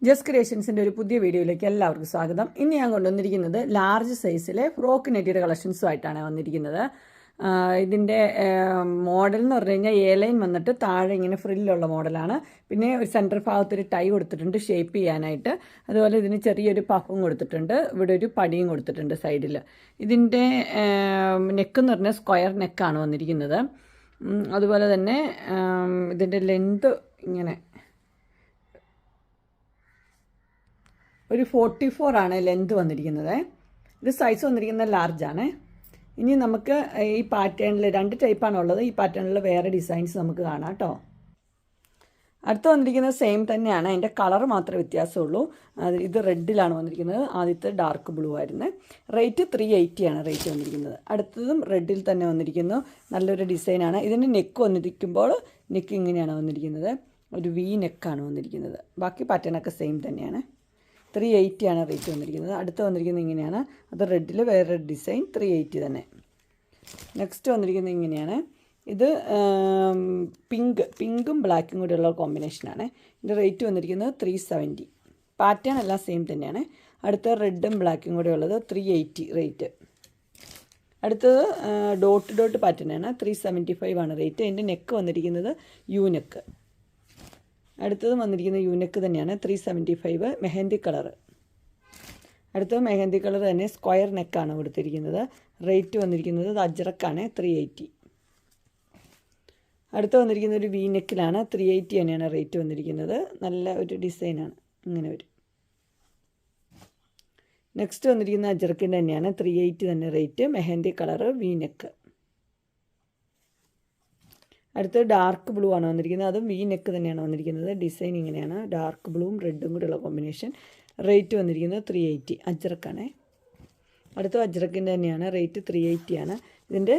Just ക്രിയേഷൻസിൻ്റെ ഒരു പുതിയ വീഡിയോയിലേക്ക് എല്ലാവർക്കും സ്വാഗതം. ഇന്ന് ഞാൻ കൊണ്ടുവന്നിരിക്കുന്നത് ലാർജ് സൈസിലെ ഫ്രോക്ക് നെറ്റിയുടെ കളക്ഷൻസുമായിട്ടാണ് വന്നിരിക്കുന്നത്. ഇതിൻ്റെ മോഡൽ എന്ന് പറഞ്ഞു കഴിഞ്ഞാൽ എ ലൈൻ വന്നിട്ട് താഴെ ഇങ്ങനെ ഫ്രില്ലുള്ള മോഡലാണ്. പിന്നെ ഒരു സെൻറ്റർ ഭാഗത്തൊരു ടൈ കൊടുത്തിട്ടുണ്ട് ഷേപ്പ് ചെയ്യാനായിട്ട്. അതുപോലെ ഇതിന് ചെറിയൊരു പഫും കൊടുത്തിട്ടുണ്ട്. ഇവിടെ ഒരു പടിയും കൊടുത്തിട്ടുണ്ട് സൈഡിൽ. ഇതിൻ്റെ നെക്ക് എന്ന് പറഞ്ഞാൽ സ്ക്വയർ നെക്കാണ് വന്നിരിക്കുന്നത്. അതുപോലെ തന്നെ ഇതിൻ്റെ ലെന്ത് ഇങ്ങനെ ഒരു 44 ആണ് ലെന്ത് വന്നിരിക്കുന്നത്. ഇത് സൈസ് വന്നിരിക്കുന്നത് ലാർജാണ്. ഇനി നമുക്ക് ഈ പാറ്റേണിൽ 2 ടൈപ്പാണ് ഉള്ളത്. ഈ പാറ്റേണിൽ വേറെ ഡിസൈൻസ് നമുക്ക് കാണാം കേട്ടോ. അടുത്ത് വന്നിരിക്കുന്നത് സെയിം തന്നെയാണ്, അതിൻ്റെ കളർ മാത്രമേ വ്യത്യാസമുള്ളൂ. ഇത് റെഡിലാണ് വന്നിരിക്കുന്നത്, ആദ്യത്തെ ഡാർക്ക് ബ്ലൂ ആയിരുന്നു. റേറ്റ് 380 ആണ് റേറ്റ് വന്നിരിക്കുന്നത്. അടുത്തതും റെഡിൽ തന്നെ വന്നിരിക്കുന്നു, നല്ലൊരു ഡിസൈനാണ്. ഇതിൻ്റെ നെക്ക് വന്നിരിക്കുമ്പോൾ നെക്ക് ഇങ്ങനെയാണ് വന്നിരിക്കുന്നത്, ഒരു വി നെക്കാണ് വന്നിരിക്കുന്നത്. ബാക്കി പാറ്റേണൊക്കെ സെയിം തന്നെയാണ്. 380 ആണ് റേറ്റ് വന്നിരിക്കുന്നത്. അടുത്ത് വന്നിരിക്കുന്നത് ഇങ്ങനെയാണ്, അത് റെഡിൽ വേറെ ഡിസൈൻ, 380 തന്നെ. നെക്സ്റ്റ് വന്നിരിക്കുന്നത് ഇങ്ങനെയാണ്. ഇത് പിങ്കും ബ്ലാക്കും കൂടെയുള്ള കോമ്പിനേഷനാണ്. ഇതിൻ്റെ റേറ്റ് വന്നിരിക്കുന്നത് 370. പാറ്റേൺ എല്ലാം സെയിം തന്നെയാണ്. അടുത്ത റെഡും ബ്ലാക്കും കൂടെ ഉള്ളത് 380 റേറ്റ്. അടുത്തത് ഡോട്ട് പാറ്റേണാണ്, 375 ആണ് റേറ്റ്. അതിൻ്റെ നെക്ക് വന്നിരിക്കുന്നത് യു നെക്ക്. അടുത്തത് വന്നിരിക്കുന്ന യൂനെക്ക് തന്നെയാണ്, 375 മെഹന്തി കളർ. അടുത്തത് മെഹന്തി കളർ തന്നെ സ്ക്വയർ നെക്കാണ് കൊടുത്തിരിക്കുന്നത്. റേറ്റ് വന്നിരിക്കുന്നത് അജ്രക്കാണ്, 380. അടുത്ത് വന്നിരിക്കുന്ന ഒരു വി നെക്കിലാണ്, 380 തന്നെയാണ് റേറ്റ് വന്നിരിക്കുന്നത്. നല്ല ഒരു ഡിസൈനാണ്, ഇങ്ങനെ വരും. നെക്സ്റ്റ് വന്നിരിക്കുന്ന അജ്രക്കിൻ്റെ തന്നെയാണ്, 380 തന്നെ rate. Mehndi colour V neck. അടുത്തത് ഡാർക്ക് ബ്ലൂ ആണ് വന്നിരിക്കുന്നത്, അതും വി നെക്ക് തന്നെയാണ് വന്നിരിക്കുന്നത്. ഡിസൈൻ ഇങ്ങനെയാണ്, ഡാർക്ക് ബ്ലൂവും റെഡും കൂടെയുള്ള കോമ്പിനേഷൻ. റേറ്റ് വന്നിരിക്കുന്നത് 380, അജ്രക്കാണ്. അടുത്ത അജ്രക്കിൻ്റെ തന്നെയാണ്, റേറ്റ് 380 ആണ്. ഇതിൻ്റെ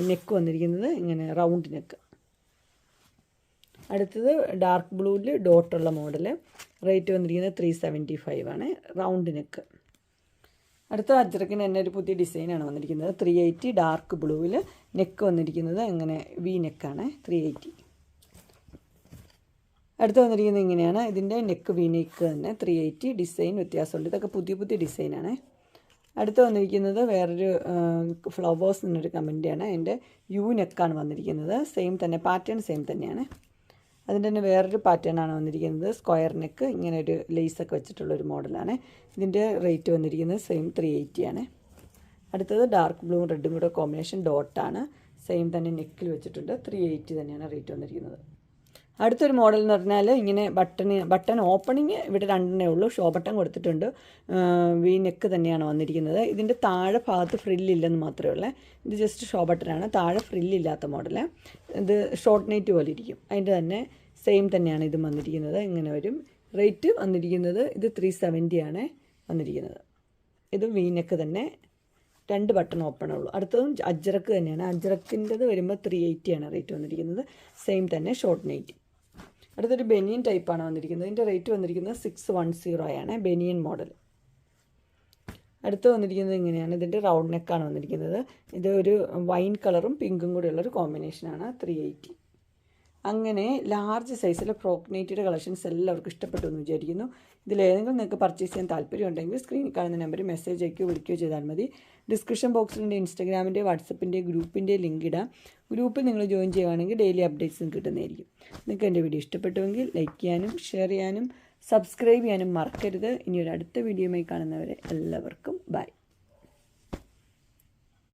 നെക്ക് വന്നിരിക്കുന്നത് ഇങ്ങനെ റൗണ്ട് നെക്ക്. അടുത്തത് ഡാർക്ക് ബ്ലൂവിൽ ഡോട്ടുള്ള മോഡൽ. റേറ്റ് വന്നിരിക്കുന്നത് 375 ആണ്, റൗണ്ട് നെക്ക്. അടുത്ത അജ്രക്കിന് തന്നെ ഒരു പുതിയ ഡിസൈനാണ് വന്നിരിക്കുന്നത്, 380 ഡാർക്ക് ബ്ലൂവിൽ. നെക്ക് വന്നിരിക്കുന്നത് ഇങ്ങനെ വി നെക്കാണ്, 380. അടുത്ത് വന്നിരിക്കുന്നത് ഇങ്ങനെയാണ്, ഇതിൻ്റെ നെക്ക് വി നെക്ക് തന്നെ, 380. ഡിസൈൻ വ്യത്യാസമുണ്ട്, ഇതൊക്കെ പുതിയ ഡിസൈനാണ്. അടുത്ത് വന്നിരിക്കുന്നത് വേറൊരു ഫ്ലവേഴ്സ് എന്നൊരു കമൻറ്റാണ്. അതിൻ്റെ യു നെക്കാണ് വന്നിരിക്കുന്നത്. സെയിം തന്നെ, പാറ്റേൺ സെയിം തന്നെയാണ്. അതിൻ്റെ തന്നെ വേറൊരു പാറ്റേണാണ് വന്നിരിക്കുന്നത്, സ്ക്വയർ നെക്ക്, ഇങ്ങനെ ഒരു ലേസൊക്കെ വെച്ചിട്ടുള്ളൊരു മോഡലാണ്. ഇതിൻ്റെ റേറ്റ് വന്നിരിക്കുന്നത് സെയിം 380 ആണ്. അടുത്തത് ഡാർക്ക് ബ്ലൂവും റെഡും കൂടെ കോമ്പിനേഷൻ ഡോട്ടാണ്, സെയിം തന്നെ നെക്കിൽ വെച്ചിട്ടുണ്ട്. 380 തന്നെയാണ് റേറ്റ് വന്നിരിക്കുന്നത്. അടുത്തൊരു മോഡൽ എന്ന് പറഞ്ഞാൽ ഇങ്ങനെ ബട്ടൺ ഓപ്പണിങ് ഇവിടെ 2 ഉള്ളൂ, ഷോ ബട്ടൺ കൊടുത്തിട്ടുണ്ട്. വി നെക്ക് തന്നെയാണ് വന്നിരിക്കുന്നത്. ഇതിൻ്റെ താഴെ ഭാഗത്ത് ഫ്രില്ലില്ലെന്ന് മാത്രമേ ഉള്ളൂ. ഇത് ജസ്റ്റ് ഷോ ബട്ടനാണ്, താഴെ ഫ്രില്ലില്ലാത്ത മോഡൽ. ഇത് ഷോർട്ട് നെറ്റ് പോലെ ഇരിക്കും. അതിൻ്റെ തന്നെ സെയിം തന്നെയാണ് ഇതും വന്നിരിക്കുന്നത്, ഇങ്ങനെ വരും. റേറ്റ് വന്നിരിക്കുന്നത് ഇത് 370 ആണ് വന്നിരിക്കുന്നത്. ഇത് വി നെക്ക് തന്നെ, 2 ബട്ടൺ ഓപ്പൺ ഉള്ളൂ. അടുത്തതും അജ്രക്ക് തന്നെയാണ്. അജ്രക്കിൻ്റെത് വരുമ്പോൾ 380 ആണ് റേറ്റ് വന്നിരിക്കുന്നത്. സെയിം തന്നെ ഷോർട്ട് നൈറ്റ്. അടുത്തൊരു ബനിയൻ ടൈപ്പാണ് വന്നിരിക്കുന്നത്. ഇതിൻ്റെ റേറ്റ് വന്നിരിക്കുന്നത് 610 ആണ്, ബനിയൻ മോഡൽ. അടുത്ത് വന്നിരിക്കുന്നത് ഇങ്ങനെയാണ്, ഇതിൻ്റെ റൗണ്ട് നെക്കാണ് വന്നിരിക്കുന്നത്. ഇത് ഒരു വൈൻ കളറും പിങ്കും കൂടെയുള്ളൊരു കോമ്പിനേഷനാണ്, 380. അങ്ങനെ ലാർജ് സൈസിലെ ഫ്രോക്ക് നൈറ്റിയുടെ കളക്ഷൻസ് എല്ലാവർക്കും ഇഷ്ടപ്പെട്ടു എന്ന് വിചാരിക്കുന്നു. ഇതിലേതെങ്കിലും നിങ്ങൾക്ക് പർച്ചേസ് ചെയ്യാൻ താല്പര്യമുണ്ടെങ്കിൽ സ്ക്രീനിൽ കാണുന്ന നമ്പറിൽ മെസ്സേജ് അയക്കുകയോ വിളിക്കുകയോ ചെയ്താൽ മതി. ഡിസ്ക്രിപ്ഷൻ ബോക്സിൽ ഇൻസ്റ്റാഗ്രാമിൻ്റെ വാട്സപ്പിൻ്റെ ഗ്രൂപ്പിൻ്റെ ലിങ്ക് ഇടാം. ഗ്രൂപ്പിൽ നിങ്ങൾ ജോയിൻ ചെയ്യുകയാണെങ്കിൽ ഡെയിലി അപ്ഡേറ്റ്സും കിട്ടുന്നതായിരിക്കും. നിങ്ങൾക്ക് എൻ്റെ വീഡിയോ ഇഷ്ടപ്പെട്ടുവെങ്കിൽ ലൈക്ക് ചെയ്യാനും ഷെയർ ചെയ്യാനും സബ്സ്ക്രൈബ് ചെയ്യാനും മറക്കരുത്. ഇനിയൊരു അടുത്ത വീഡിയോയുമായി കാണുന്നവരെ എല്ലാവർക്കും ബൈ.